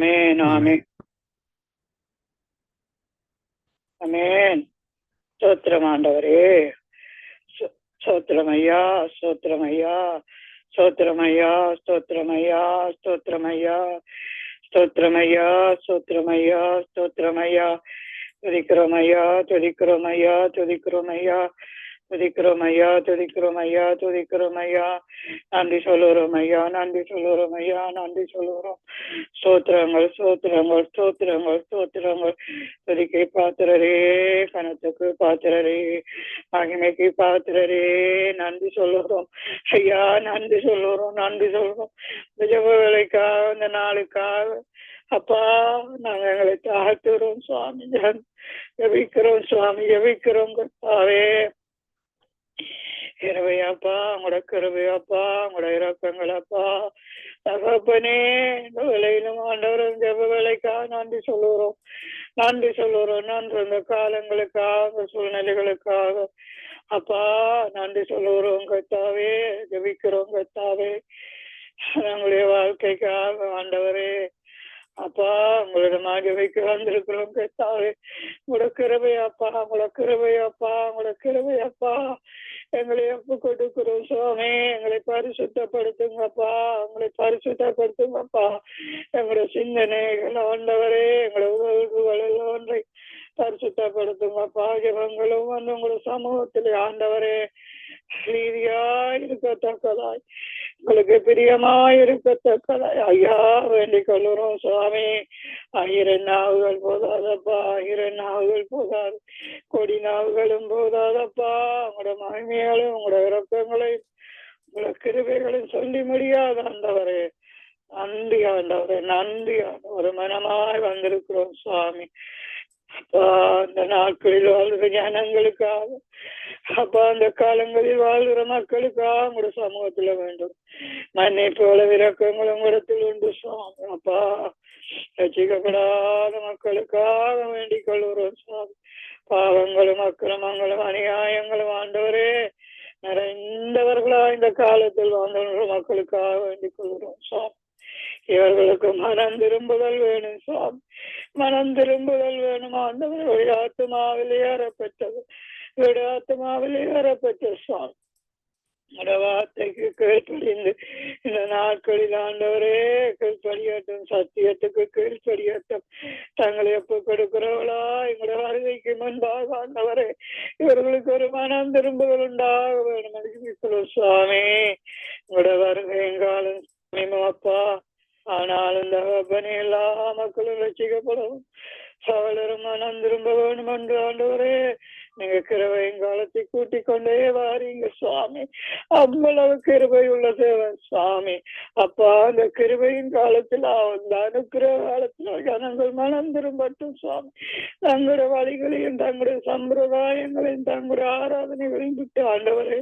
ஆமேன் ஆமேன் ஆமேன். ஸ்தோத்திரம் ஆண்டவரே, ஸ்தோத்திரம் ஐயா, ஸ்தோத்திரம் ஐயா, ஸ்தோத்திரம் ஐயா, ஸ்தோத்திரம் ஐயா, ஸ்தோத்திரம் ஐயா, ஸ்தோத்திரம் ஐயா, ஸ்தோத்திரம் ஐயா, ஸ்தோத்திரம் ஐயா. துதிக்கிறோம் ஐயா, துதிக்கிறோம் ஐயா, துதிக்கிறோம் ஐயா, துதிக்கிறோம் ஐயா, துதிக்கிறோம் ஐயா, துதிக்கிறோம் ஐயா. நன்றி சொல்லுறோம் ஐயா, நன்றி சொல்லுறோம் ஐயா, நன்றி சொல்லுறோம். ஸ்தோத்திரங்கள் ஸ்தோத்திரங்கள் ஸ்தோத்திரங்கள் ஸ்தோத்திரங்கள். துதிக்கை பாத்திரரே, கனத்துக்கு பாத்திரரே, மகிமைக்கு பாத்திரரே, நன்றி சொல்லுறோம் ஐயா, நன்றி சொல்லுறோம், நன்றி சொல்றோம். ஜெப வேலைக்காக, இந்த நாளுக்காக அப்பா நாங்க எங்களை தாழ்த்துறோம் சுவாமி, ஜெபிக்கிறோம் சுவாமி, ஜெபிக்கிறோம் கர்த்தாவே. கிருபையாப்பா, உங்களோட கிருபையாப்பா, உங்களோட இரக்கங்களப்பா தகப்பனே. இந்த வேலையிலும் ஆண்டவரும் ஜெப வேலைக்காக நன்றி சொல்லுறோம், நன்றி சொல்லுறோம். நன்றி இந்த காலங்களுக்காக, சூழ்நிலைகளுக்காக அப்பா நன்றி சொல்லுறோம் கர்த்தாவே, ஜெபிக்கிறோம் கர்த்தாவே. நம்முடைய வாழ்க்கைக்காக ஆண்டவரே அப்பா உங்களிடமாக வைக்க வந்திருக்கிறோம் கர்த்தாவே. உங்களோட கிருபையாப்பா, உங்களோட கிருபையாப்பா, உங்களோட கிருபையாப்பா. எங்களை ஒப்பு கொடுக்கிறோம் சுவாமி, எங்களை பரிசுத்தப்படுத்துங்கப்பா, எங்களை பரிசுத்தப்படுத்துங்கப்பா. எங்களுடைய சிந்தனைகள் ஆண்டவரே, எங்களுடைய உணர்வுகள் ஒன்றை பரிசுத்தப்படுத்துங்கப்பா. ஜெபங்களும் வந்து உங்களுடைய சமூகத்திலே ஆண்டவரே ரீதியாய் இருக்கத்தக்கதாய், உங்களுக்கு பிரியமாய் இருக்கத்தக்கதாய் ஐயா வேண்டிக் கொள்ளுறோம் சுவாமி. 1000 நாவுகள் போதாதப்பா, 1000 நாவுகள் போதாது, கொடி நாவுகளும் போதாதப்பா. உங்களோட மகிமையாலும் உங்களோட இரக்கங்களையும் உங்களோட கிருபைகளையும் சொல்லி முடியாத ஆண்டவரே. நன்றி ஆண்டவரே, நன்றி ஒரு மனமாய் வந்திருக்கிறோம் சுவாமி. அப்பா அந்த நாட்களில் வாழ்கிற ஜனங்களுக்காக, அப்பா அந்த காலங்களில் வாழ்கிற மக்களுக்காக உங்களோட சமூகத்துல வேண்டும் மன்னிப்போல விரக்கங்களும் உங்களிடத்தில் உண்டு சுவாமி. அப்பா ரட்சிக்கப்படாத மக்களுக்காக வேண்டிக் கொள்கிறோம் சுவாமி. பாவங்களும் அக்கிரமங்களும் அநியாயங்களும் ஆண்டவரே நிறைந்தவர்களா இந்த காலத்தில் வாழ்ந்த மக்களுக்காக வேண்டிக் கொள்கிறோம் சுவாமி. இவர்களுக்கு மனம் திரும்புதல் வேணும் சுவாமி, மனம் திரும்புதல் வேணும் ஆண்டவர். ஆத்மாவில் ஏறப்பட்டது, ஆத்மாவில் ஏறப்பட்ட சுவாமி வார்த்தைக்கு கீழ்ப்படிந்து இந்த நாட்களில் ஆண்டவரே கீழ்ப்படியட்டும், சத்தியத்துக்கு கீழ்ப்படியட்டும். தங்களை எப்ப கொடுக்கிறவளா எங்களோட வருகைக்கு முன்பாக ஆண்டவரே இவர்களுக்கு ஒரு மனம் திரும்புதல் உண்டாக வேணும் சுவாமி. உங்களோட வருகை எங்காலும் அப்பா. ஆனாலும் தகப்பனே எல்லா மக்களும் ரட்சிக்கப்படும், சகலரும் மனம் திரும்ப வேணும் என்று ஆண்டவரே நீங்க கிருபையின் காலத்தை கூட்டிக் கொண்டே வாரீங்க சுவாமி. அவ்வளவு கிருபை உள்ள தேவன் சுவாமி. அப்பா அந்த கிருபையின் காலத்தில், அந்த அனுக்கிரக காலத்தில் ஜனங்கள் மனம் திரும்பட்டும் சுவாமி. தங்களுடைய வழிகளையும் தங்களுடைய சம்பிரதாயங்களையும் தங்களுடைய ஆராதனைகளையும் விட்டு ஆண்டவரே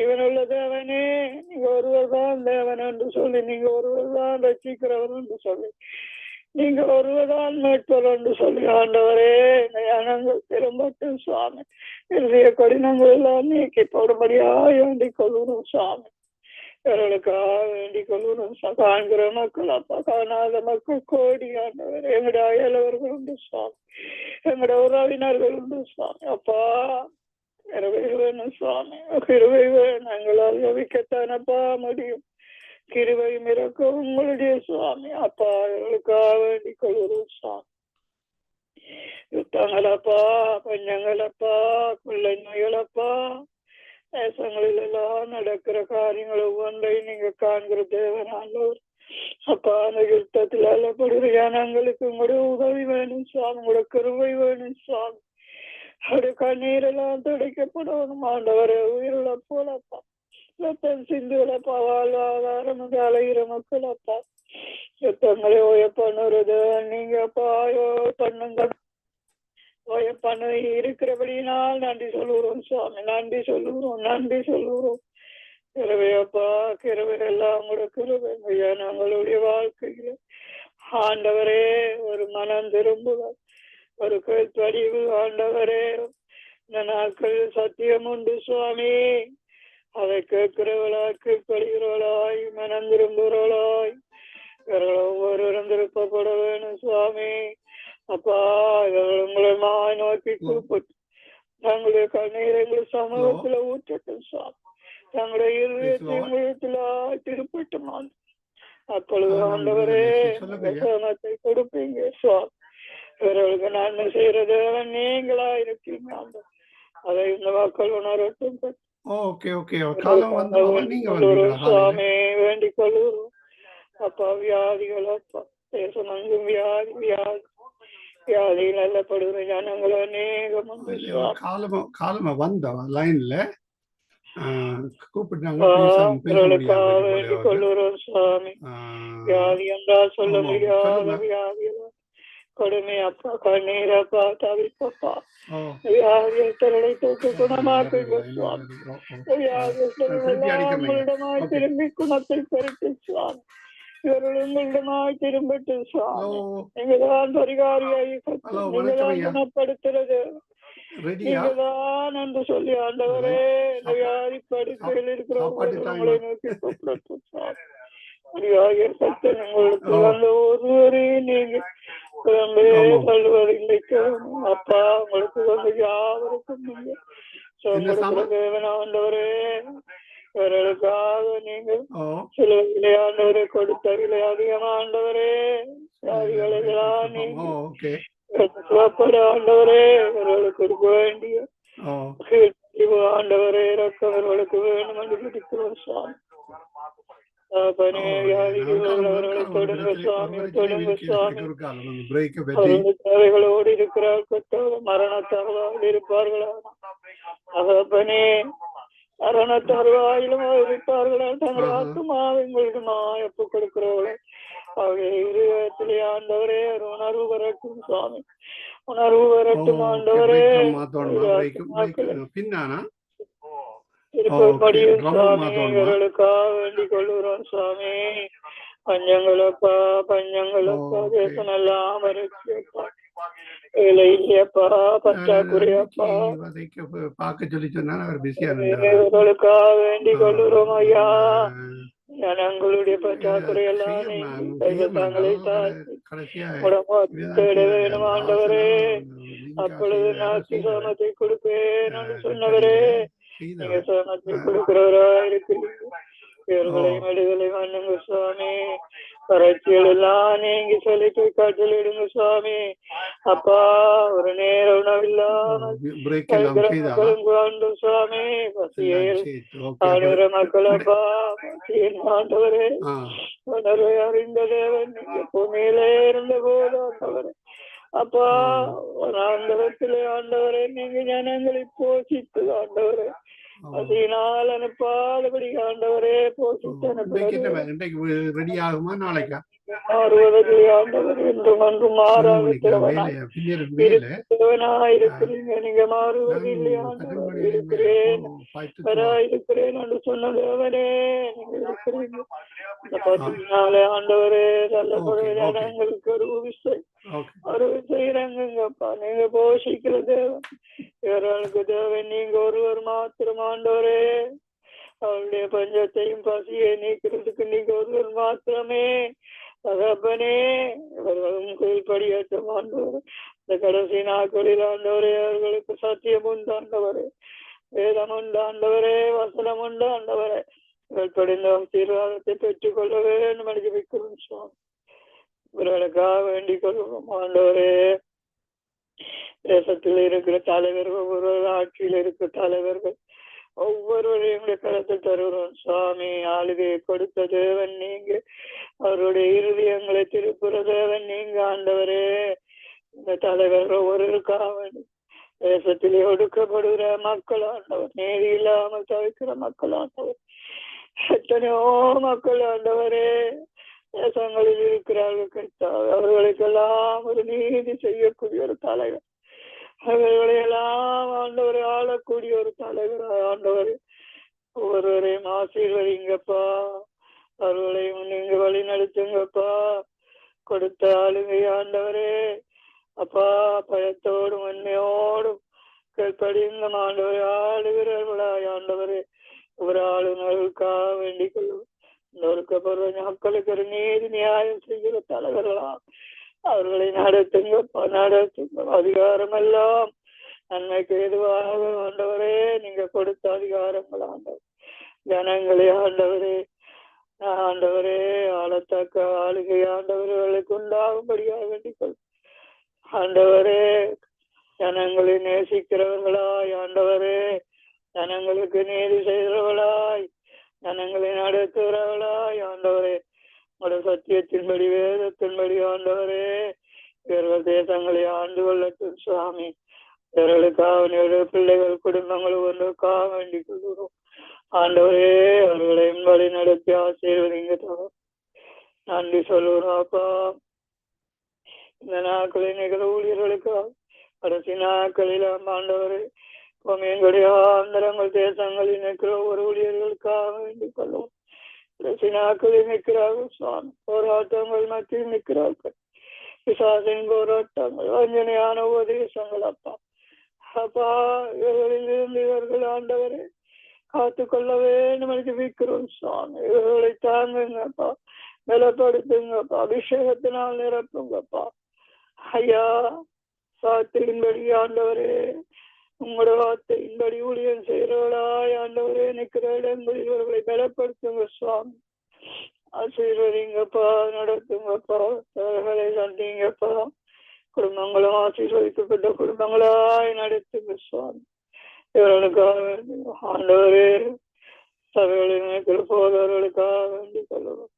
இவனுள்ள தேவனே நீங்க ஒருவர் தான் தேவன் என்று சொல்லி, நீங்க ஒருவர் தான் ரட்சிக்கிறவன் என்று சொல்லி, நீங்க ஒருவர்தான் மீட்பர் என்று சொல்லி ஆண்டவரே ஞானங்கள் திரும்பட்டும் சுவாமி. இறுதிய கடினங்கள் எல்லாம் நீக்கி போடும்படியாக வேண்டிக் கொள்ளுறோம் சுவாமி. இவர்களுக்காக வேண்டிக் கொள்ளுறோம். காண்கிற மக்கள் அப்பா, காணாத மக்கள் கோடி ஆண்டவர். எங்களுடைய அயலவர்கள் உண்டு சுவாமி, எங்களுடைய உறவினர்கள் உண்டு சுவாமி. அப்பா கிருபை வேணும் சுவாமி, கிருபை வேணும். எங்களால் ஜபிக்கத்தானப்பா முடியும். கிருபையும் இறக்கவும் உங்களுடைய சுவாமி. அப்பா இவர்களுக்காக வேண்டிக் கொள்கிறோம் சுவாமி. யுத்தங்களப்பா, பஞ்சங்களப்பா, கொள்ளை நோய்களப்பா, தேசங்களில் எல்லாம் நடக்கிற காரியங்கள் ஒவ்வொன்றை நீங்க காண்கிற தேவனானவர். அப்பா அந்த யுத்தத்தில் அல்லப்படுகிற ஜனங்களுக்கு உங்களுடைய உதவி வேணும் சுவாமி, உங்களுடைய கிருபை வேணும் சுவாமி. அவருடைய கண்ணீரெல்லாம் துடைக்கப்படணும் ஆண்டவரே. உயிருள்ள போலப்பா, ரத்தம் சிந்துகளப்பா, வாழ்வாதாரம் அலைகிற மக்களப்பா, யுத்தங்களை ஓய பண்ணுறது நீங்க அப்பா பண்ணுங்க. ஓய பண்ண இருக்கிறபடினால் நன்றி சொல்லுகிறோம் சுவாமி, நன்றி சொல்லுகிறோம், நன்றி சொல்லுகிறோம். கிருபையப்பா, கிருபை எல்லாம் உங்களோட கிருபை ஐயா. நம்மளுடைய வாழ்க்கையில ஆண்டவரே ஒரு மனம் திரும்புதல், ஒரு கீழ்ப்படிவு ஆண்டவரே. இந்த நாட்கள் சத்தியம் உண்டு சுவாமி, அதை கேட்கிறவளாய் கீழ்ப்படுகிறவளாய் மனம் திரும்புகிறவளாய் இவர்கள் ஒவ்வொருவரும் திருப்பப்பட சுவாமி. அப்பா உங்களை நோக்கி கூப்பிட்டு தங்களுடைய கண்ணீரை எங்கள் சமூகத்துல ஊற்றட்டும் சுவாமி. தங்களுடைய இருதயத்தை உங்களிடத்துல திருப்பட்டும். அப்பொழுது ஆண்டவரே சமத்தை கொடுப்பீங்க சுவாமி. இவர்களுக்கு நன்மை செய்யறது நீங்களா இருக்கீங்க. அதை இந்த மக்கள் உணரட்டும் சுவாமி. வேண்டிக் கொள்ளுவோம் அப்பா. வியாதிகள் அப்பா தேசம் அங்கும் வியாதி வியாதி வியாதியில் அல்லப்படுகிற ஜனங்கள் அநேகம் காலமா வந்தோம் லைன்ல வேண்டிக் கொள்ளுறோம் சுவாமி. வியாதி என்றால் சொல்ல முடியாத வியாதிகள் கொடுமை அப்பா. கண்ணீர் அப்பா தவிப்பப்பா. வியாதியஸ்தர்களை தொட்டு குணமாக்குங்க சுவாமி. வியாதியஸ்தர்கள் உங்களிடமாய் திரும்பி குணத்தை பெருட்டு சுவாமி. இவர்கள் உங்களிடமாய் திரும்பட்டு சுவாமி. நீங்கதான் பரிகாரியாகி நீங்கதான் குணப்படுத்துறது நீங்கதான் என்று சொல்லி ஆண்டவரே இந்த வியாதி படுக்கையில் இருக்கிறவங்களை நோக்கி கூப்பிடட்டும் சுவாமி. உங்களுக்கு அந்த ஒருவரையும் நீங்க சொல்வதில்லை அப்பா. உங்களுக்கு வந்து யாவருக்கும் நீங்க சொல்லுகிற தேவன் ஆண்டவரே. இவர்களுக்காக நீங்கள் சில விளையாண்டவரை கொடுத்தவர்களை அதிகமா ஆண்டவரே. வியாதிகளெல்லாம் நீங்க ஆண்டவரே இவர்களுக்கு கொடுக்க வேண்டிய ஆண்டவரே இறக்கம் இவர்களுக்கு வேண்டும் என்று பிடிக்கிறோம் சுவாமி. தேவைகளோடு இருக்கிறார் மரண தருவாயில் இருப்பார்களா தகப்பனே. மரண தருவாயிலும் இருப்பார்களா தங்கள் ஆத்மாவை உங்களுக்கு நான் எப்ப கொடுக்கிறவர்களே இருதயத்திலே ஆண்டவரே உணர்வு வரட்டும் சுவாமி. உணர்வு வரட்டும் ஆண்டவரே. திருப்படியும் சுவாமி இவர்களுக்காக வேண்டிக் கொள்ளுறோம் சுவாமி. பஞ்சங்களப்பா பஞ்சங்களப்பா தேசம் எல்லாம் வறட்சியப்பா வேலை இல்லையப்பா பற்றாக்குறையப்பா. இவர்களுக்காக வேண்டிக் கொள்ளுறோம் ஐயா. ஜனங்களுடைய பற்றாக்குறை எல்லாம் தங்களை தேட வேணும் ஆண்டவரே. அப்பொழுது நான் சுகமத்தை கொடுப்பேன் என்று சொன்னவரே. நீங்க சுகமத்தை கொடுக்கிறவரா இருக்கிறீங்க. இவர்களையும் விடுதலை பண்ணுங்க சுவாமி. வறட்சிகள் எல்லாம் நீங்க சொல்லிட்டு காற்றலிடுங்க சுவாமி. அப்பா ஒரு நேர உணவில்லாமல் சுவாமி. பசியில் ஆடுகிற மக்கள் அப்பா பசியின் ஆண்டவரே. உணர்வை அறிந்த தேவன் நீங்க பூமியிலே இருந்த போது ஆண்டவரே. அப்பா ஆண்டவத்திலே ஆண்டவரே நீங்க ஜனங்களை போஷித்து ஆண்டவரே அதனால் அனுப்பாதபடி ஆண்டவரே போஷித்து ரெடி ஆகுமா நாளைக்கா மாறுவதற்கு ஆண்டவர் என்றும் அன்றும் மாறாதிருக்கிறீங்க. நீங்க மாறுவது இல்லை ஆண்டவர். இருக்கிறேன் இருக்கிறேன் என்று சொன்ன தேவனே நீங்க இருக்கிறீங்க. இந்த பத்தினாலே ஆண்டவரே நல்ல ஜனங்களுக்கு ஒரு செய்யறங்கப்பா. நீங்க போஷிக்கிற தேவன். இவர்களுக்கு தேவன் நீங்க ஒருவர் மாத்திரம் ஆண்டவரே. அவருடைய பஞ்சத்தையும் பசியை நீக்கிறதுக்கு நீங்க ஒருவர் மாத்திரமே தகப்பனே. இவர்களும் கீழ்படியேற்றம் ஆண்டவர். இந்த கடைசி நாட்களில் ஆண்டவரே அவர்களுக்கு சத்தியம் உண்டாண்டவரே, வேதம் உண்டாண்டவரே, வசனம் உண்டாண்டவரே. இவர்கள் படிந்த ஆசீர்வாதத்தை பெற்றுக் கொள்ள வேண்டும் என்று வைக்கிறோம் சுவாமி. இவர்களுக்காக வேண்டிக் கொள்வோம் ஆண்டவரே. தேசத்தில் இருக்கிற தலைவர்கள், ஒவ்வொரு ஆட்சியில் இருக்கிற தலைவர்கள் ஒவ்வொருவரையும் கருத்தில் தருகிறோம் சுவாமி. ஆளுகையை கொடுத்த தேவன் நீங்க. அவருடைய இருதயங்களை திருப்புற தேவன் நீங்க ஆண்டவரே. இந்த தலைவர்கள் ஒவ்வொருக்காக தேசத்திலே ஒடுக்கப்படுகிற மக்கள் ஆண்டவர், நீதி இல்லாமல் தவிக்கிற மக்கள் ஆண்டவர், எத்தனையோ மக்கள் ஆண்டவரே தேசங்களில் இருக்கிறார்கள். அவர்களுக்கெல்லாம் ஒரு நீதி செய்யக்கூடிய ஒரு தலைவர், அவர்களையெல்லாம் ஆண்டவரை ஆளக்கூடிய ஒரு தலைவர் ஆண்டவர். ஒவ்வொருவரையும் ஆசீர்வதிங்கப்பா. அவர்களையும் நீங்க வழி நடத்துங்கப்பா. கொடுத்த ஆளுகை ஆண்டவரே அப்பா பயத்தோடும் உண்மையோடும் கற்படிந்த ஆண்டவரை ஆளுகிறார்களாய் ஆண்டவரே. ஒரு ஆளுநர்களுக்காக வேண்டிக் கொள்ளும். நொறுக்கப்படுற மக்களுக்கு ஒரு நீதி நியாயம் செய்கிற தலைவர்களா அவர்களை நடத்துங்க நடத்துங்க. அதிகாரம் எல்லாம் நன்மைக்கு எதுவாக ஆண்டவரே நீங்க கொடுத்த அதிகாரங்கள் ஆண்டவர். ஜனங்களே ஆண்டவரே ஆண்டவரே ஆளத்தக்க ஆளுகை ஆண்டவர்களுக்கு உண்டாகும்படியாக வேண்டிக் ஆண்டவரே ஜனங்களை நேசிக்கிறவர்களாய் ஆண்டவரே ஜனங்களுக்கு நீதி செய்கிறவர்களாய் ஜனங்களை நடத்துகிறவர்களாய் ஆண்டவரே உடைய சத்தியத்தின்படி வேதத்தின்படி ஆண்டவரே இவர்கள் தேசங்களை ஆண்டு கொள்ளட்டும் சுவாமி. இவர்களுக்காக பிள்ளைகள் குடும்பங்கள் ஒன்றுக்காக வேண்டிக் கொள்கிறோம் ஆண்டவரே. அவர்களை வழி நடத்தி ஆசீர்வதிங்க. நன்றி சொல்லுறோம் அப்பா. இந்த நாட்களில் நிகழ ஊழியர்களுக்காக கடைசி நாட்களில் ஆண்டவரே எங்களுடைய ஆந்திரங்கள் தேசங்களில் நிற்கிற ஒரு ஊழியர்களுக்காக வேண்டிக் கொள்வோம். கடைசி நாட்களில் நிற்கிறார்கள் சுவாமி. போராட்டங்கள் மத்தியில் நிற்கிறார்கள். பிசாசின் போராட்டங்கள் வஞ்சனையான உபதேசங்கள் அப்பா அப்பா இவர்களிலிருந்து இவர்கள் ஆண்டவரே காத்துக்கொள்ள வேண்டும் என்று விக்கிறோம் சுவாமி. இவர்களை தாங்குங்கப்பா, பலப்படுத்துங்கப்பா, அபிஷேகத்தினால் நிரப்புங்கப்பா ஐயா. வார்த்தையின்படி ஆண்டவரே உங்களோட வார்த்தையின்படி ஊழியம் செய்கிறவர்களாய் ஆண்டவரே நிற்கிற இடங்களில் இவர்களை பலப்படுத்துங்க சுவாமி. ஆசீர்வதிங்கப்பா, நடத்துங்கப்பா, அவர்களை சந்திங்கப்பா. குடும்பங்களும் ஆசீர்வதிக்கப்பட்ட குடும்பங்களாய் நடத்துங்க சுவாமி. இவர்களுக்காக ஆண்டவரே சபைகளில் நிற்கிற போதவர்களுக்காக வேண்டிக் கொள்ளுவோம்.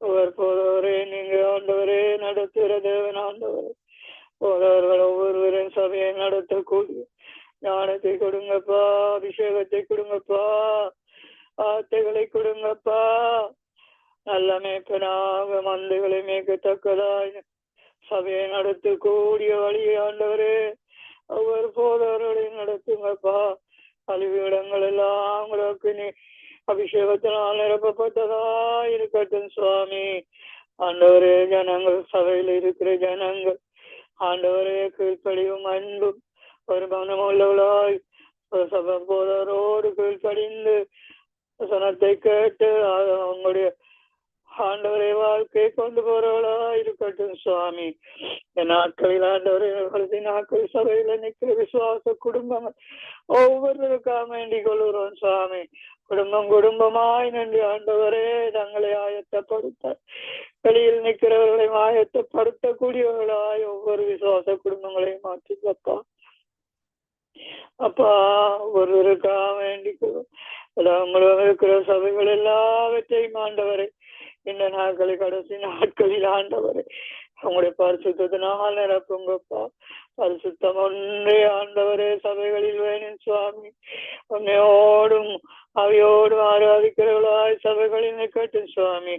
ஒவ்வொரு போதவரே நீங்க ஆண்டவரே நடத்துகிற தேவன் ஆண்டவரே. போதவர்கள் ஒவ்வொருவரையும் சபையை நடத்தக்கூடிய ஞானத்தை கொடுங்கப்பா, அபிஷேகத்தை கொடுங்கப்பா, வார்த்தைகளை கொடுங்கப்பா. நல்ல மேய்ப்பனாக மந்தைகளை மேய்க்கத்தக்கதாய் சபையை நடத்தக்கூடிய வழியை ஆண்டவரே ஒவ்வொரு போதவர்களையும் நடத்துங்கப்பா. கல்வி இடங்கள் எல்லாம் உங்களுக்கு நீ அபிஷேகத்தினால் நிரப்பப்பட்டதா இருக்கட்டும் சுவாமி. ஆண்டவரே ஜனங்கள் சபையில் இருக்கிற ஜனங்கள் ஆண்டவரே கீழ்ப்படியும் அன்பும் ஒரு மனம் உள்ளவளாய் சபை போதவரோடு கீழ்ப்படிந்து வசனத்தை கேட்டு அவங்களுடைய ஆண்டவரை வாழ்க்கையை கொண்டு போறவளா இருக்கட்டும் சுவாமி. இந்த நாட்களில் ஆண்டவரை நாட்கள் சபையில நிற்கிற விசுவாச குடும்பங்கள் ஒவ்வொருவருக்காக வேண்டிக் கொள்கிறோம் சுவாமி. குடும்பம் குடும்பமாய் நன்றி ஆண்டவரே தங்களை ஆயத்தப்படுத்த வெளியில் நிற்கிறவர்களை ஆயத்தப்படுத்தக்கூடியவர்களாய் ஒவ்வொரு விசுவாச குடும்பங்களையும் மாற்றிக்கப்பா அப்பா. ஒருவருக்காக வேண்டிக் கொள்வோம். இருக்கிற சபைகள் எல்லாவற்றையும் ஆண்டவரை இந்த நாட்களில் கடைசி நாட்களில் ஆண்டவரை உங்களுடைய பரிசுத்தத்தினால் நிரப்புங்கப்பா. பரிசுத்தம் ஒன்றே ஆண்டவரே சபைகளில் வேணும் சுவாமி. உன்னையோடும் அவையோடும் ஆராதிக்கிறவர்களாய் சபைகளில் நிற்கட்டும் சுவாமி.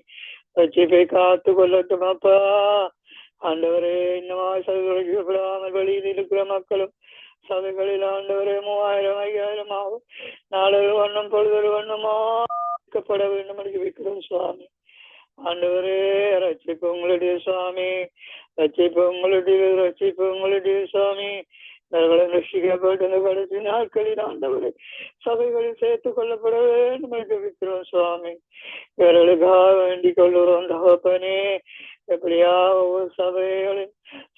ரட்சிப்பை காத்து கொள்ளட்டும் அப்பா ஆண்டவரே. இன்னும் சபைகளுக்கு விடாமல் வெளியில் இருக்கிற மக்களும் சபைகளில் ஆண்டவரே 3000 5000 ஆகும் நாளொரு வண்ணம் பொழுதொரு வண்ணமாக்கப்பட வேண்டும் என்று வைக்கிறோம் சுவாமி. ஆண்டவரே ரட்சிப்பு உங்களுடைய சுவாமி, ரட்சிப்பு உங்களுடைய சுவாமி. ரட்சிக்கப்பட்ட கடைசி நாட்களில் ஆண்டவரை சபைகளில் சேர்த்துக் கொள்ளப்பட வேண்டும் என்று வைக்கிறோம் சுவாமி. இவர்களுக்காக வேண்டிக் கொள்ளுறோம் தகப்பனே. எப்படியா ஒவ்வொரு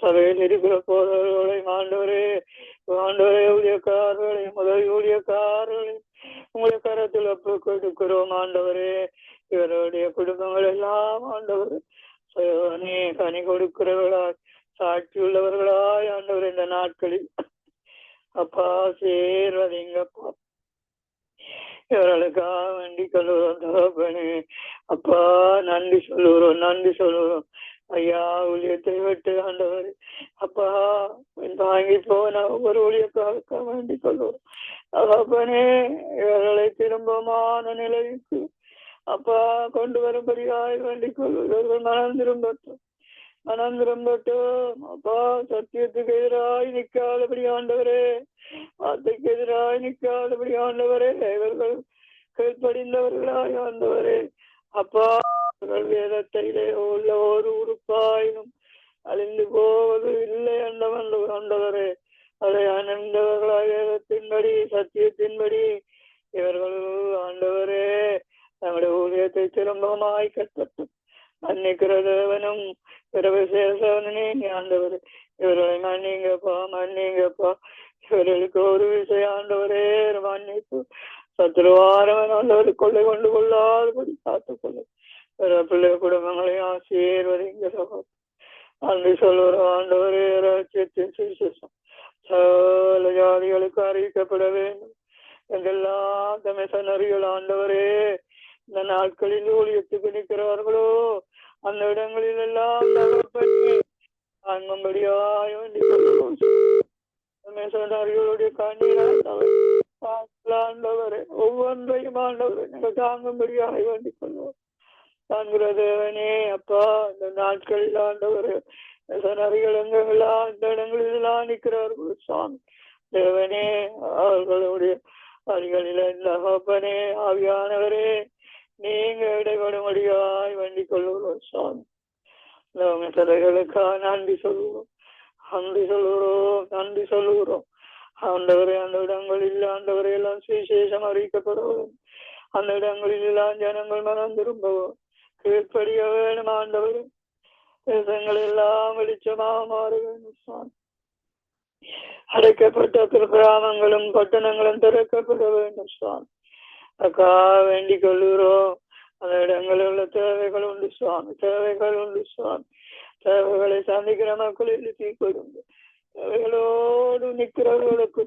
சபையில் இருக்கிற போதவர்களையும் ஆண்டவரே ஊழியக்காரர்களையும் முதல் ஊழியக்காரர்களையும் உங்களுடைய கரத்தில் ஒப்பு கொடுக்கிறோம் ஆண்டவரே. இவருடைய குடும்பங்கள் எல்லாம் ஆண்டவர் கனி கொடுக்கிறவர்களாய் சாட்சி உள்ளவர்களாய் ஆண்டவர் இந்த நாட்களில் அப்பா சேர்வதிங்கப்பா. இவர்களுக்காக வேண்டிக் கொள்ளுறோம் தகப்பனே. அப்பா நன்றி சொல்லுறோம் ஐயா. ஊழியத்தை விட்டு ஆண்டவர் அப்பா வாங்கி போன ஒவ்வொரு ஊழியக்காக வேண்டிக் கொள்ளுவோம் தகப்பனே. இவர்களை திரும்பமான நிலைக்கு அப்பா கொண்டு வரும்படியாய் வேண்டிக் கொள்வர்கள் மனம் திரும்பட்டும் அப்பா. சத்தியத்துக்கு எதிராய் நிற்காதபடி ஆண்டவரே, வார்த்தைக்கு எதிராய் நிற்காதபடி ஆண்டவரே, இவர்கள் கீழ்ப்படிந்தவர்களாய் ஆண்டவரே அப்பா. வேதத்திலே உள்ள ஒரு உறுப்பாயினும் அழிந்து போவது இல்லை ஆண்டவரே. அதை அணிந்தவர்களாய் வேதத்தின்படி சத்தியத்தின்படி இவர்கள் ஆண்டவரே தங்களுடைய ஊழியத்தை திரும்பமாய் கட்டட்டும். மன்னிக்கிற தேவனும் பிரபசேசவனே ஆண்டவர் இவர்களை மன்னிங்கப்பா இவர்களுக்கு ஒரு விஷயம் ஆண்டவரே மன்னிப்பு சத்துருவாரவன் ஆண்டவர் கொள்ளை கொண்டு கொள்ளாதபடி காத்துக்கொள்ள பிள்ளை குடும்பங்களை ஆசீர்வதிங்க அன்று சொல்லுறோம் ஆண்டவரே ராஜ்யத்தின் சுவிசேஷம் சகல ஜாதிகளுக்கு அறிவிக்கப்பட வேண்டும் எங்கெல்லாம் தமிழர்கள் ஆண்டவரே இந்த நாட்களில் ஊழியத்துக்கு நிற்கிறார்களோ அந்த இடங்களில் எல்லாம் தாங்கும்படியாய் வேண்டிக் கொள்ளும் கண்ணீராண்டவரே ஒவ்வொன்றையும் ஆண்டவரை நீங்கள் தாங்கும்படியாக வேண்டிக் கொள்வோம். தாங்குகிற தேவனே அப்பா இந்த நாட்களில் ஆண்டவரே மிஷனரிகள் எங்கெல்லாம் இந்த இடங்களில் நிற்கிறார்கள் சுவாமி தேவனே அவர்களுடைய வழிகளில் தகப்பனே ஆவியானவரே நீங்க இடைபடும்படியாய் வேண்டிக் கொள்ளுகிறோம் சுவாமி. மிஷனரிகளுக்காக நன்றி சொல்லுவோம் ஆண்டவரே அந்த இடங்களில் ஆண்டவரை எல்லாம் சுவிசேஷம் அறிவிக்கப்படுவோம். அந்த இடங்களில் எல்லாம் ஜனங்கள் மனம் திரும்பவும் கீழ்ப்படிய வேணும் ஆண்டவர். தேசங்கள் எல்லாம் வெளிச்சமாக மாற வேண்டும் சுவாமி. அடைக்கப்பட்ட கிராமங்களும் பட்டணங்களும் திறக்கப்பட வேண்டும் சுவாமி. அக்கா வேண்டிக் கொள்ளுகிறோம். அந்த இடங்களில் உள்ள தேவைகள் உண்டு சுவாமி. தேவைகளை சந்திக்கிற மக்கள் எழுப்பி கொடுங்க. தேவைகளோடு நிற்கிறவர்களுக்கு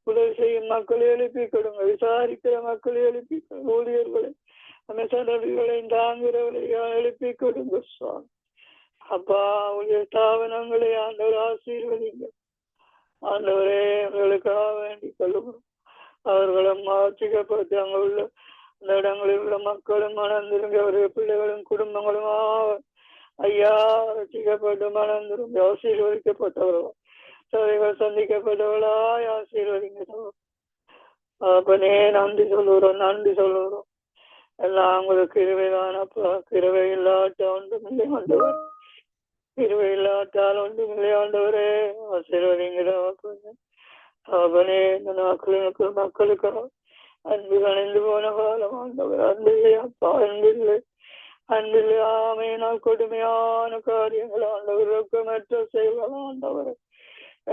உதவி செய்யும் மக்கள் எழுப்பி கொடுங்க. விசாரிக்கிற மக்கள் எழுப்பி ஊழியர்களை அமைச்சர்களை தாங்குகிறவர்களை எழுப்பி கொடுங்க சுவாமி. அப்பா ஊழிய ஸ்தாபனங்களை ஆண்டவர் ஆசீர்வதிங்க ஆண்டவரே. அவர்களுக்காக வேண்டிக் கொள்ளுகிறோம். அவர்களும் ஆட்சிக்கப்பட்டு அங்க உள்ள அந்த இடங்களில் உள்ள மக்களும் மணந்திருங்க. அவருடைய பிள்ளைகளும் குடும்பங்களும் ஐயா ரசிக்கப்பட்டு மணந்திருங்க. ஆசீர்வதிக்கப்பட்டவர்களோ தேவைகள் சந்திக்கப்பட்டவர்களாய் ஆசீர்வதிங்க. அப்பனே நன்றி சொல்லுகிறோம். எல்லாம் உங்களுக்கு கிருபைதானப்பா. கிருபை இல்லாட்ட ஒன்றுமில்லை ஆண்டவர். கிருபை இல்லாட்டால் ஒன்றுமில்லை ஆண்டவரே. ஆசீர்வதிங்க அப்பனே. இந்த மக்களுக்கு அன்பு கணிந்து போன காலம் ஆண்டவர். அன்பில்லை அப்பா, அன்பில்லை ஆமையினால் கொடுமையான காரியங்கள் ஆண்டவர். ரொக்கமற்ற செயல்கள் ஆண்டவர்.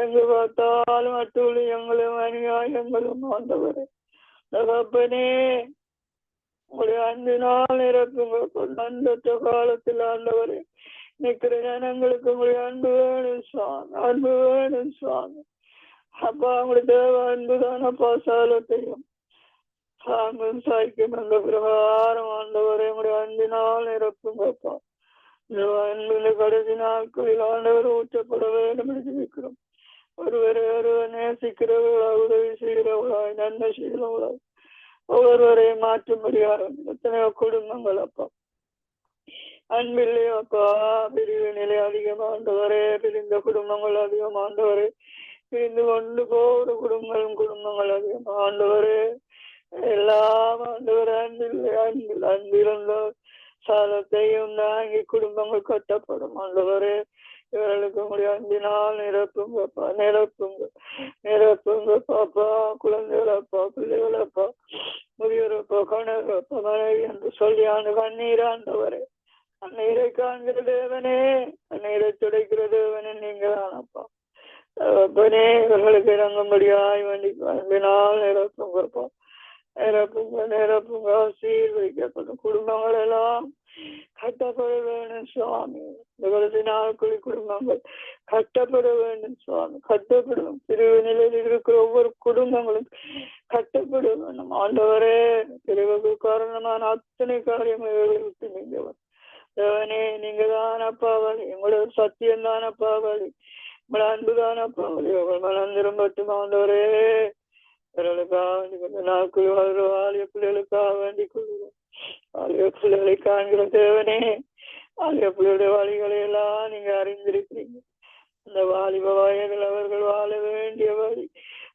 எங்கு பார்த்தாலும் அட்டூழியங்களும் அநியாயங்களும் ஆண்டவர். தகப்பனே உங்களுடைய அன்பினால் நிரப்புங்க. அன்பற்ற காலத்தில் ஆண்டவரே நிற்கிற ஜனங்களுக்கு உங்களுடைய அன்பு வேணும் சுவாமி. அப்பா உங்களுடைய தேவ அன்புதான் அப்பா சாலத்தையும் சாய்க்கும் அந்த பிரகாரம் ஆண்டவரை உங்களுடைய அன்பினால் நிரப்புங்கப்பா. இந்த அன்பில் கடைசி நாட்களில் ஆண்டவர் ஊற்றப்பட வேண்டும் என்று இருக்கிறோம். ஒருவரை நேசிக்கிறவர்களாய், உதவி செய்கிறவர்களாய், நன்மை செய்கிறவர்களாய் ஒவ்வொருவரையும் மாற்றும்படியாக எத்தனையோ குடும்பங்கள் அப்பா அன்பில்லையோ அப்பா. பிரிவு நிலை அதிகமாண்டவரே. பிரிந்த குடும்பங்கள் அதிகமாண்டவரே. பிரிந்து கொண்டு போகிற குடும்பங்கள் அதிகமாண்டவரே. எல்லாம் ஆண்டவர் அன்பிருந்த சாலத்தையும் தாங்கி குடும்பங்கள் கட்டப்படும் ஆண்டவரே. இவர்களுக்கு உங்களுடைய அன்பினால் நிரப்புங்க பாப்பா. குழந்தைகளப்பா, பிள்ளைகளப்பா, முதியோரப்பா, கணவரப்பா, மனைவி என்று சொல்லி ஆண்டு கண்ணீராண்டவரே. கண்ணீரை காண்கிற தேவனே, கண்ணீரை துடைக்கிற தேவனே நீங்கள் தானப்பா. அப்பனே இவர்களுக்கு இறங்கும்படியாய் வேண்டி அன்பினால் நிரப்புங்கப்பா. நிரப்புங்க. ஆசீர்வதிக்கப்படும் குடும்பங்கள் எல்லாம் கட்டப்பட வேண்டும் சுவாமி. இந்த நாட்களில் குடும்பங்கள் கட்டப்பட வேண்டும் சுவாமி. கட்டப்படும் பிரிவு நிலையில் இருக்கிற ஒவ்வொரு குடும்பங்களும் கட்டப்பட வேண்டும் ஆண்டவரே. பிரிவுக்கு காரணமான அத்தனை காரியங்களை விட்டு நீங்க தேவனே. நீங்க தான் அப்பாவளி. உங்களோட சத்தியம் தான் அப்பாவளி. உங்களோட அன்புதான் அப்பாவளி. உங்கள் மனம் திரும்பட்டும் ஆண்டவரே. ஆலய பிள்ளைகளுக்காக வேண்டிக் கொள்கிறோம். ஆலய பிள்ளைகளை காண்கிற தேவனே. ஆலய பிள்ளையுடைய வழிகளை எல்லாம் நீங்க அறிந்திருக்கிறீங்க. அந்த வாலிப வயதில் அவர்கள் வாழ வேண்டிய வழி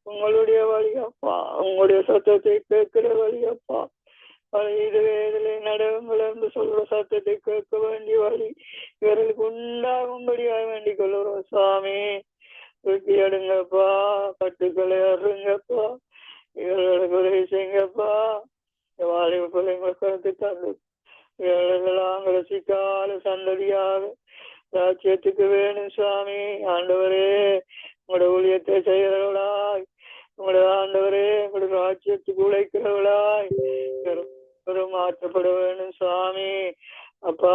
உங்களுடைய வழி அப்பா. உங்களுடைய சத்தத்தை கேட்கிற வழி அப்பா. இதுவேதிலே நடவுங்கள் என்று சொல்ற சத்தத்தை கேட்க வேண்டிய வழி இவர்களுக்கு உண்டாகும்படியாக வேண்டிக் கொள்கிறோம் சுவாமி. தூக்கி எடுங்கப்பா. கட்டுக்களை அருங்கப்பா. இவர்களுக்கு உதவி செய்யுங்கப்பா. வாலிப பிள்ளைங்களை கருத்து தந்து இவர்களெல்லாம் ரசிக்காத சந்ததியாக ராஜ்யத்துக்கு வேணும் சுவாமி. ஆண்டவரே உங்களோட ஊழியத்தை செய்கிறவர்களாய், உங்களோட ஆண்டவரே உங்களோட ராஜ்யத்துக்கு உழைக்கிறவர்களாய் மாற்றப்பட வேணும் சுவாமி. அப்பா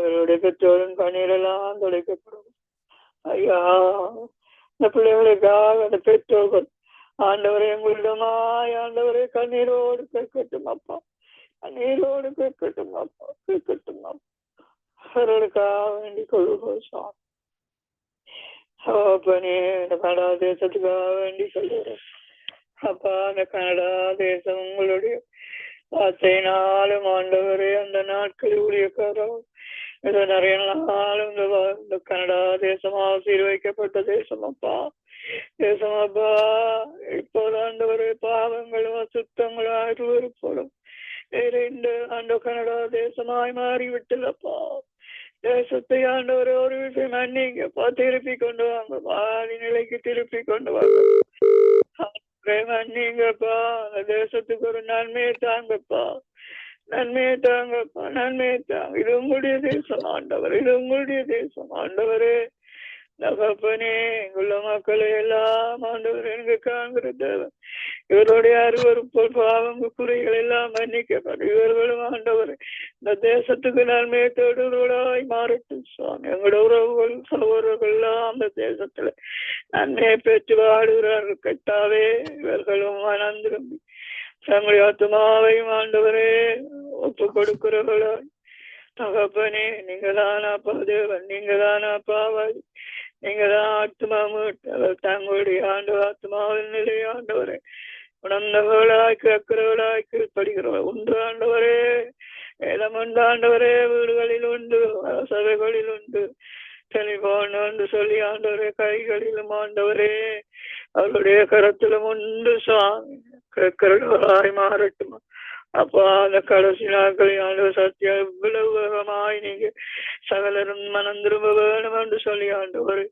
இவருடைய பெற்றோரும் கண்ணீரெல்லாம் துடைக்கப்படும் ஐயா. இந்த பிள்ளைகளுக்காக அந்த பெற்றோர்கள் ஆண்டவரே உங்களிடமாய் ஆண்டவரே கண்ணீரோடு கேட்கட்டும் அப்பா, கண்ணீரோடு கேட்கட்டும் அப்பா, கேட்கட்டும் அப்பா. அவர்களுக்காக வேண்டிக் கொள்ளுவோம் சுவாமி. அப்பனே இந்த கனடா தேசத்துக்காக வேண்டி சொல்லுறேன் அப்பா. அந்த கனடா தேசம் உங்களுடைய வார்த்தையினாலும் ஆண்டவரே அந்த நாட்களில் ஊழியக்காரரும் இது நிறைய நாளும் இந்த கனடா தேசம் ஆசீர்வதிக்கப்பட்ட தேசம் அப்பா, தேசம் அப்பா. இப்போது ஆண்டவரே பாவங்களும் அசுத்தங்களும் அருவருப்போடும் இந்த அந்த கனடா தேசமாய் மாறிவிட்டதப்பா. தேசத்தை ஆண்டவரே ஒரு விஷயம் மன்னிங்கப்பா, திருப்பி கொண்டு வாங்க, பாதி நிலைக்கு திருப்பி கொண்டு வாங்க மன்னிங்கப்பா. அந்த தேசத்துக்கு ஒரு நன்மையை தாங்கப்பா, நன்மையை தாங்கப்பா, நன்மையை தாங்க. இது உங்களுடைய தேசம் ஆண்டவர், இது உங்களுடைய தேசம் ஆண்டவரே. தகப்பனே எங்குள்ள மக்களை எல்லாம் ஆண்டவர் எனக்கு காண்கிற தேவன், இவருடைய அருவருப்பு பாவங்க குறைகள் எல்லாம் மன்னிக்கப்படும். இவர்களும் ஆண்டவர் இந்த தேசத்துக்கு நன்மையை தேடுவர்களாய் மாறட்டும் சுவாமி. எங்களோட உறவுகள் சகோதரர்கள் எல்லாம் அந்த தேசத்துல நன்மையை பெற்று வாடுகிறார்கள் கட்டாவே. இவர்களும் மனம் திரும்பி தங்களுடைய ஆத்மாவையும் ஆண்டவரே ஒப்பு கொடுக்கிறவர்களாய் தகப்பனே. நீங்க தானாப்பா தேவன், நீங்க தானாப்பாவாய், நீங்க தான் ஆத்மா மீட்டவர். தங்களுடைய ஆத்மாவின் நிலை ஆண்டவரே உணர்ந்தவர்களாய் கேட்கிறவர்களாய் கீழ்ப்படுகிறவர் உண்டு ஆண்டவரே. வேதம் உண்டு ஆண்டவரே, வீடுகளில் உண்டு, சபைகளில் உண்டு, டெலிபோன் வந்து சொல்லி ஆண்டவரே கைகளிலும் ஆண்டவரே அவருடைய கரத்திலும் உண்டு சுவாமி. கேட்கிறவர்களாய் மாறட்டும் அப்பா. அந்த கடைசி நாட்களில் ஆண்டவர் சத்தியம் எவ்வளவு வேகமாய் நீங்க சகலரும் மனம் திரும்ப வேணும் என்று சொல்லி ஆண்டவர்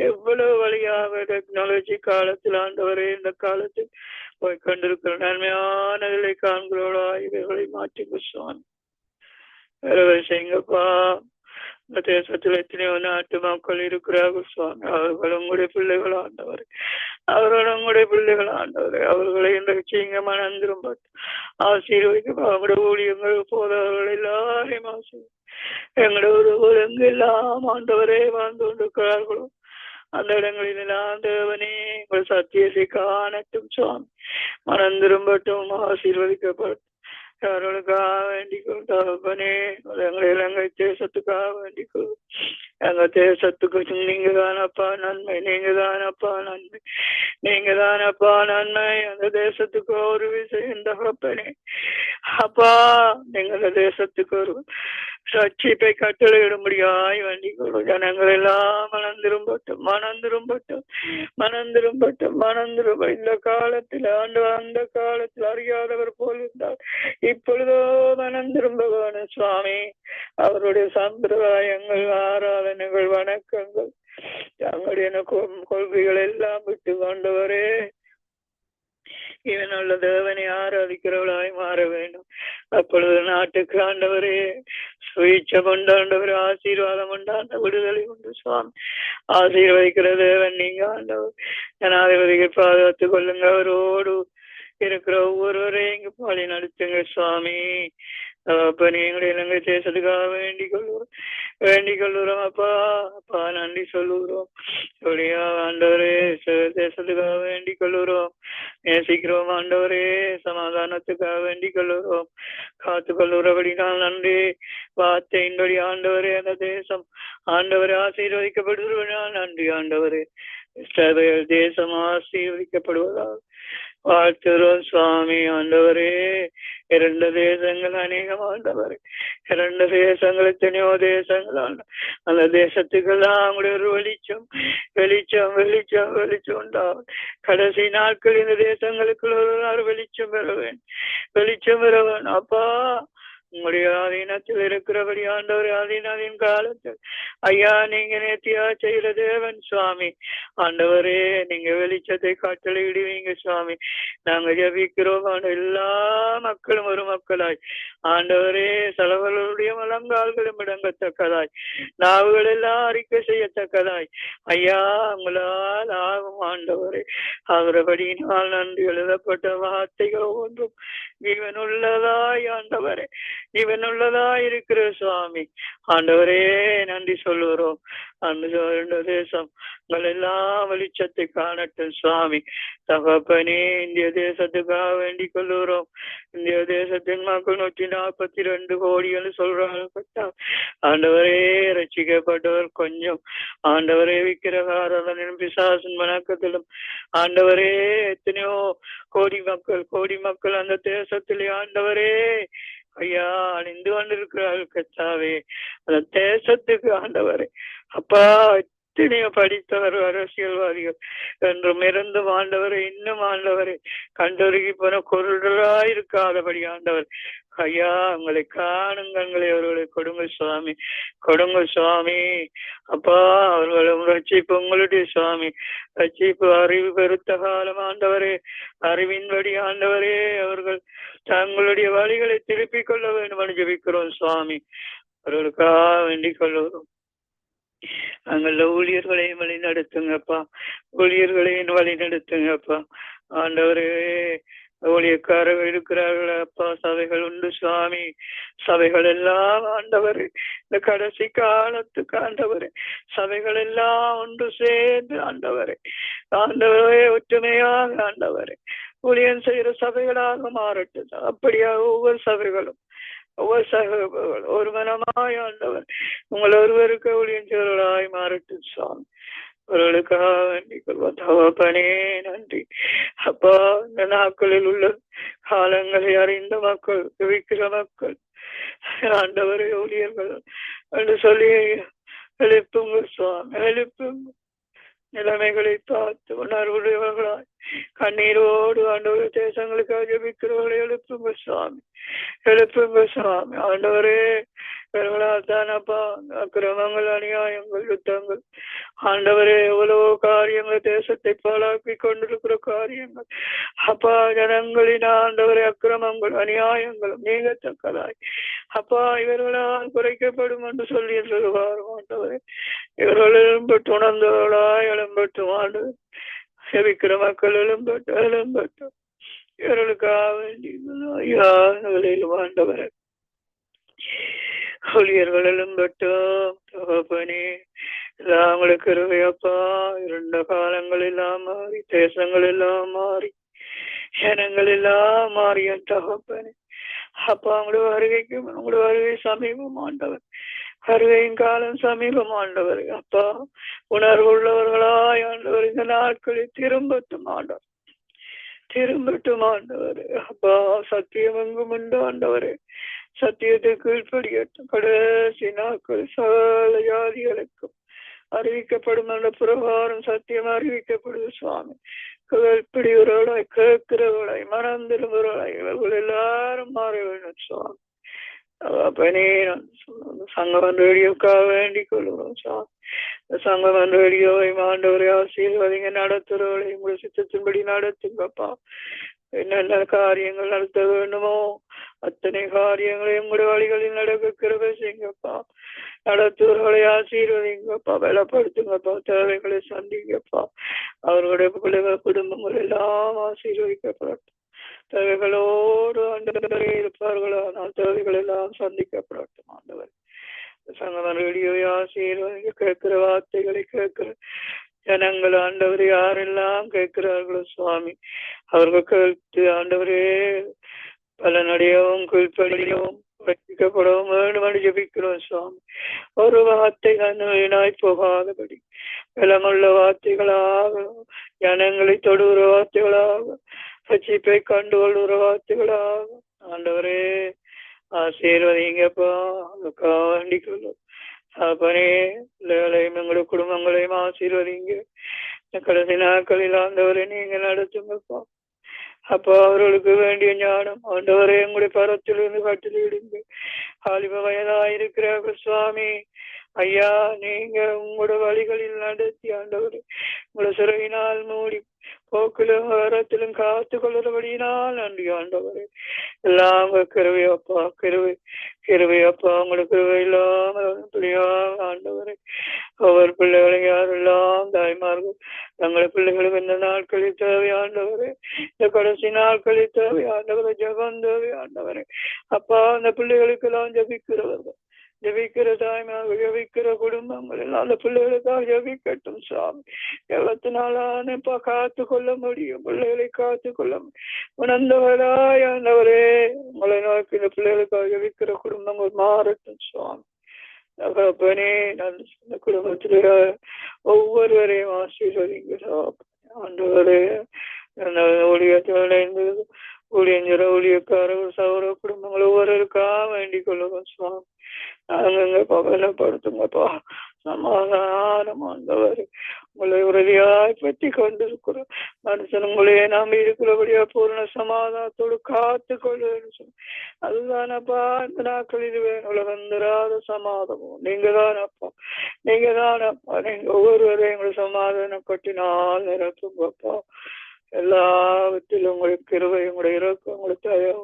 எவ்வளவு வழியாக டெக்னாலஜி காலத்தில் ஆண்டவரே இந்த காலத்தில் போய் கொண்டிருக்கிற நன்மையானதை காண்கிறோளா இவைகளை மாற்றி குசுவான் வேலை செய்யுங்கப்பா. இந்த தேசத்தில் எத்தனையோ நாட்டு மக்கள் இருக்கிறார்கள் சுவாமி, அவர்கள் உங்களுடைய பிள்ளைகள் ஆண்டவர், அவர்கள் உங்களுடைய பிள்ளைகள் ஆண்டவர். அவர்களை இன்றைக்கு செய்யுங்க, மனம் திரும்ப ஆசீர்வதிக்க. அவங்களுடைய ஊழியங்கள் போதவர்கள் எல்லாரையும் ஆசீர்வதி. எங்களுடைய உறவுகள் எங்கெல்லாம் ஆண்டவரே வாழ்ந்து கொண்டிருக்கிறார்களோ அந்த இடங்களில் எல்லாம் தேவனே உங்கள் சத்தியத்தை காணட்டும் சுவாமி. மனம் திரும்பட்டும், ஆசீர்வதிக்கப்பட்டும். அவர்களுக்காக வேண்டிக்கொள் தகப்பனே. எங்களை இலங்கை தேசத்துக்காக வேண்டிக்கொள். எங்க தேசத்துக்கு நீங்க தானப்பா நன்மை, நீங்க தானப்பா நன்மை, நீங்க தானப்பா நன்மை. அந்த தேசத்துக்கு ஒரு விஷயம் தகப்பனே அப்பா, எங்க தேசத்துக்கு ஒரு ரட்சிப்பை கட்டளையிடும்படியாய் வேண்டிக்கொள். ஜனங்கள் எல்லாம் மனம் திரும்பட்டும், மனம் திரும்பட்டும், மனம் திரும்பட்டும், மனம் திரும்ப. இந்த காலத்தில் அந்த காலத்தில் அறியாதவர் போல் இருந்தார், இப்பொழுதோ மனம் திரும்ப வேணும் சுவாமி. அவருடைய சம்பிரதாயங்கள், ஆராதனைகள், வணக்கங்கள், தங்களுடைய கொள்கைகள் எல்லாம் விட்டு கொண்டவரே இவனுள்ள தேவனை ஆராதிக்கிறவளாய் மாற வேண்டும். அப்பொழுது நாட்டுக்கு ஆண்டவரே சுயேட்சம் உண்டாண்டவர், ஆசீர்வாதம் உண்டாண்ட விடுதலை உண்டு சுவாமி. ஆசீர்வதிக்கிற தேவன் நீங்க ஆண்டவர். ஜனாதிபதிகள் பாதுகாத்துக் கொள்ளுங்க, அவரோடு இருக்கிற ஒவ்வொருவரையும் இங்கு பாடி நடத்துங்க சுவாமி. அப்ப நீங்களுடைய இலங்கை தேசத்துக்காக வேண்டிக் கொள்ளுவோம், வேண்டிக் கொள்ளுறோம் அப்பா. அப்பா நன்றி சொல்லுகிறோம். ஆண்டவரே தேசத்துக்காக வேண்டிக் கொள்ளுகிறோம், நேசிக்கிறோம் ஆண்டவரே. சமாதானத்துக்காக வேண்டிக் கொள்ளுகிறோம், காத்து கொள்ளுறபடினால் நன்றி. வார்த்தையின்படி ஆண்டவரே அந்த தேசம் ஆண்டவரே ஆசீர்வதிக்கப்படுவதால் நன்றி ஆண்டவரே. தேசம் ஆசீர்வதிக்கப்படுவதால் வாழ்த்துறோம் சுவாமி. ஆண்டவரே இரண்டு தேசங்கள் அநேகம் ஆண்டவரே, இரண்டு தேசங்கள் எத்தனையோ தேசங்கள் அந்த தேசத்துக்கெல்லாம் ஒரு வெளிச்சம் வெளிச்சம் வெளிச்சம் வெளிச்சம் உண்டாகும். கடைசி நாட்கள் இந்த தேசங்களுக்கு ஒரு வெளிச்சம் பெற வேண்டும், வெளிச்சம் பெற வேணும் அப்பா. உங்களுடைய ஆதீனத்தில் இருக்கிறபடி ஆண்டவர் ஆதீனாவின் காலத்தில் ஐயா நீங்க நேர்த்தியா செய்கிற தேவன் சுவாமி. ஆண்டவரே நீங்க வெளிச்சத்தை கட்டளையிடுவீங்க சுவாமி. நாங்க ஜபிக்கிறோம் எல்லா மக்களும் ஒரு மக்களாய் ஆண்டவரே சலவர்களுடைய முழங்கால்களும் இடங்கத்தக்கதாய் நாவுகள் எல்லாம் அறிக்கை செய்யத்தக்கதாய் ஐயா உங்களால் ஆகும் ஆண்டவரே. அவரபடியினால் நன்றி எழுதப்பட்ட வார்த்தைகள் ஒன்றும் ஜீவனுள்ளதாய் ஆண்டவரே ஜீவனுள்ளதாய் இருக்கிற சுவாமி. ஆண்டவரே நன்றி சொல்லுகிறோம். அந்த தேசம் எல்லாம் வெளிச்சத்தை காணட்டும் சுவாமி. தகப்பனே இந்திய தேசத்துக்காக வேண்டிக் கொள்ளுகிறோம். இந்திய தேசத்தின் மக்கள் 142 கோடி என்று சொல்றாங்க. ஆண்டவரே ரட்சிக்கப்பட்டவர் கொஞ்சம். ஆண்டவரே விக்கிரகாரதனின் பிசாசின் வணக்கத்திலும் ஆண்டவரே எத்தனையோ கோடி மக்கள் அந்த தேசத்திலே ஆண்டவரே ஐயா அணிந்து கொண்டிருக்கிறார்கள் கத்தாவே. அந்த தேசத்துக்கு ஆண்டவரே அப்பா எத்தனையோ படித்தவர் அரசியல்வாதிகள் என்றும் இருந்தும் ஆண்டவரை இன்னும் ஆண்டவரை கண்டொருகி போன குரல்களாயிருக்காதபடி ஆண்டவர் ஐயா உங்களை காணுங்களை அவர்களை கொடுங்க சுவாமி கொடுங்க சுவாமி. அப்பா அவர்களும் ரட்சிப்பு உங்களுடைய சுவாமி. ரட்சிப்பு அறிவு பெருத்த காலம் ஆண்டவரே. அறிவின்படி ஆண்டவரே அவர்கள் தங்களுடைய வழிகளை திருப்பிக் கொள்ள வேண்டும் என்று ஜெபிக்கிறோம் சுவாமி. அவர்களுக்காக வேண்டிக் கொள்ளுகிறோம். அங்குள்ள ஊழியர்களையும் வழி நடத்துங்கப்பா. ஊழியர்களையும் வழி நடத்துங்கப்பா. ஆண்டவரே ஊழியக்காரர்கள் இருக்கிறார்கள் அப்பா. சபைகள் உண்டு சுவாமி. சபைகள் எல்லாம் ஆண்டவரே இந்த கடைசி காலத்துக்கு ஆண்டவரே சபைகள் எல்லாம் ஒன்று சேர்ந்து ஆண்டவரே ஆண்டவரே ஒற்றுமையாக ஆண்டவரே ஊழியம் செய்கிற சபைகளாக மாறட்டும். அப்படியாக ஒவ்வொரு சபைகளும் ஒவ்வொரு சகோதரர்கள் ஒரு மனமாய் ஆண்டவர் உங்கள் ஒருவருக்கு ஊழியர்களாய் மாறட்டும் சுவாமி. அவர்களுக்காக வேண்டிக் கொள்வோம் தகப்பனே. நன்றி அப்பா. இந்த நாட்களில் உள்ள காலங்களை அறிந்த மக்கள் விக்கிற மக்கள் ஆண்டவரை ஊழியர்கள் என்று சொல்லி எழுப்புங்க சுவாமி. எழுப்புங்க. நிலைமைகளை பார்த்து உணர்வுடையவர்களாய் கண்ணீரோடு ஆண்டவர் தேசங்களுக்காக ஜெபிக்கிறவர்களை எழுப்புங்க சுவாமி. எழுப்புங்க சுவாமி. ஆண்டவரே தானப்பா அக்கிரமங்கள் அநியாயங்கள் யுத்தங்கள் ஆண்டவரே எவ்வளவோ காரியங்கள் தேசத்தை பாழாக்கி கொண்டிருக்கிற காரியங்கள் அப்பா. ஜனங்களின் ஆண்டவரே அக்கிரமங்கள் அநியாயங்களும் நீங்கத்தக்கதாய் அப்பா இவர்களால் குறைக்கப்படும் என்று சொல்லி சொல்லுவார் ஆண்டவரே. இவர்கள் எழும்பட்டு உணர்ந்தவர்களாய் எழும்பட்டு ஆண்டு செவிக்கிற மக்கள் எழும்பட்டு இவர்களுக்காக வேண்டி ஆண்டவரே ஊழியர்கள் எழும்பட்டும் தகப்பனே. அவங்களுக்கு இருவையப்பா. இருண்ட காலங்கள் எல்லாம் மாறி தேசங்கள் எல்லாம் மாறி ஜனங்கள் எல்லாம் மாறிய தகப்பனே அப்பா. உங்களுடைய வருகை சமீபம் ஆண்டவர். வருகையின் காலம் சமீபம் ஆண்டவர் அப்பா. உணர்வு உள்ளவர்களாய் ஆண்டவர் இந்த நாட்களில் திரும்பட்டும் ஆண்டவர். திரும்பட்டும் ஆண்டவர் அப்பா. சத்தியம் எங்கும் உண்டு ஆண்டவரே. சத்தியத்தை கீழ்ப்படியட்டும். கடைசி நாட்கள் சகல ஜாதிகளுக்கும் அறிவிக்கப்படும் என்ற பிரகாரம் சத்தியம் அறிவிக்கப்படுது சுவாமி. கீழ்ப்படியவர்களாய் கேட்கிறவர்களாய் மனம் திரும்புகிறவர்களாய் இவர்கள் எல்லாரும் மாற வேண்டும் சுவாமி. அப்பனே சங்கமன் ரேடியோக்காக வேண்டிக் கொள்ளுகிறோம் சுவாமி. சங்கமன் ரேடியோவை ஆண்டவரை ஆசீர்வதிங்க. நடத்துறவர்களை உங்களுடைய சித்தத்தின்படி நடத்துங்கப்பா. என்னென்ன காரியங்கள் நடத்த வேண்டுமோ அத்தனை காரியங்களையும் உங்களுடைய வழிகளில் நடக்க கிருபை செய்யுங்கப்பா. நடத்துவர்களை ஆசீர்வதிங்கப்பா. பலப்படுத்துங்கப்பா. தேவைகளை சந்திங்கப்பா. அவர்களுடைய பிள்ளைகள் குடும்பங்கள் எல்லாம் ஆசீர்வதிக்கப்படட்டும். தேவைகளோடு ஆண்டவரே இருப்பார்களா ஆனால் தேவைகள் எல்லாம் சந்திக்கப்படட்டும் ஆண்டவர். சங்கமன் ரேடியோவை ஆசீர்வதிங்க. கேட்கிற வார்த்தைகளை கேட்கிற ஜனங்கள் ஆண்டவர் யாரெல்லாம் கேட்கிறார்களோ சுவாமி அவர்கள் கேட்டு ஆண்டவரே பலனடையவும் கீழ்ப்படியவும் ரட்சிக்கப்படவும் வேண்டும் என்று ஜெபிக்கிறோம் சுவாமி. ஒரு வார்த்தை வீணாய் போகாதபடி பலமுள்ள வார்த்தைகளாக ஜனங்களை தொடுகிற வார்த்தைகளாக ரட்சிப்பை கண்டுகொள்கிற வார்த்தைகளாக ஆண்டவரே ஆசீர்வதிங்கப்பா. அதுக்காக வேண்டிக் கொள்ளும் அப்பனே. பிள்ளைகளையும் எங்களுடைய குடும்பங்களையும் ஆசீர்வதிங்க. கடைசி நாட்களில் ஆண்டவரை நீங்க நடத்துங்கப்பா. அப்போ அவர்களுக்கு வேண்டிய ஞானம் ஆண்டவரே எங்களுடைய பரத்திலிருந்து கட்டிலிடுங்க. வாலிப வயதாயிருக்கிறார்கள் சுவாமி. ஐயா, நீங்க உங்களோட வழிகளில் நடத்தி ஆண்டவரே உங்களோட சிறையினால் மூடி போக்கிலும் வரத்திலும் காத்து கொள்ளுறபடியினால் நன்றி ஆண்டவரே. எல்லாம் உங்க கிருபையப்பா, கிருபையப்பா, உங்களுக்கு கிருபை இல்லாமல் ஆண்டவரே. ஒவ்வொரு பிள்ளைகளும் யாரெல்லாம் தாய்மார்கள் தங்களை பிள்ளைகளுக்கு இந்த நாட்களில் தேவையாண்டவரே, இந்த கடைசி நாட்களில் தேவையாண்டவரை ஜெபம் தேவையாண்டவரே. அப்பா, அந்த பிள்ளைகளுக்கு எல்லாம் ஜபிக்கிறவர்கள், ஜபிக்கிற தாய்மார்கள், ஜபிக்கிற குடும்பங்கள் எல்லாம் அந்த பிள்ளைகளுக்காக ஜபிக்கட்டும் சுவாமி. எவ்வளத்தினாலானப்பா காத்து கொள்ள முடியும், பிள்ளைகளை காத்து கொள்ள உணர்ந்தவராய் ஆண்டவரே. உங்களை நோக்கி இந்த பிள்ளைகளுக்காக ஜபிக்கிற குடும்பங்கள் மாறட்டும் சுவாமி. தகப்பனே, அந்த குடும்பத்திலே ஒவ்வொருவரையும் ஆசீர்வதிங்க ஆண்டவரே. ஊழியக்காரர்கள் சௌர குடும்பங்கள் ஒவ்வொருவருக்காக வேண்டிக் கொள்ளுங்க சுவாமி. நாங்க பகலப்படுத்துங்கப்பா. சமாதானம் ஆண்டவரே, உங்களை உறுதியாய் பற்றி கொண்டிருக்கிறோம். மனுஷன் உங்களையே நாம் இருக்கிறபடியா பூர்ண சமாதானத்தோடு காத்து கொள்ளுன்னு. அதுதானப்பா இந்த நாட்களில் வேணும் உலகந்தராத சமாதானம். நீங்க தானப்பா, நீங்க தானப்பா. நீங்க ஒவ்வொருவரையும் எங்களை சமாதானப்பட்டினால் நிரப்புங்கப்பா. எல்லாவற்றிலும் உங்களுக்கு கிருபை, உங்களுடைய இறக்கம், உங்களுக்கு தயவு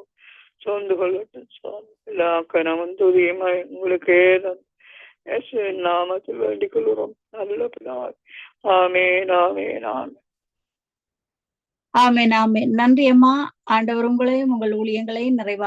சோர்ந்து கொள்ளட்டும் சுவாமி. எல்லா கனமும் துதியுமாய் உங்களுக்கே நாமத்தில் வேண்டிக் கொள்கிறோம் நல்ல பிதாவே. ஆமென், ஆமென், ஆமென். ஆமென், ஆமென். நன்றி அம்மா. ஆண்டவர் உங்களையும் உங்கள் ஊழியங்களையும் நிறைவாக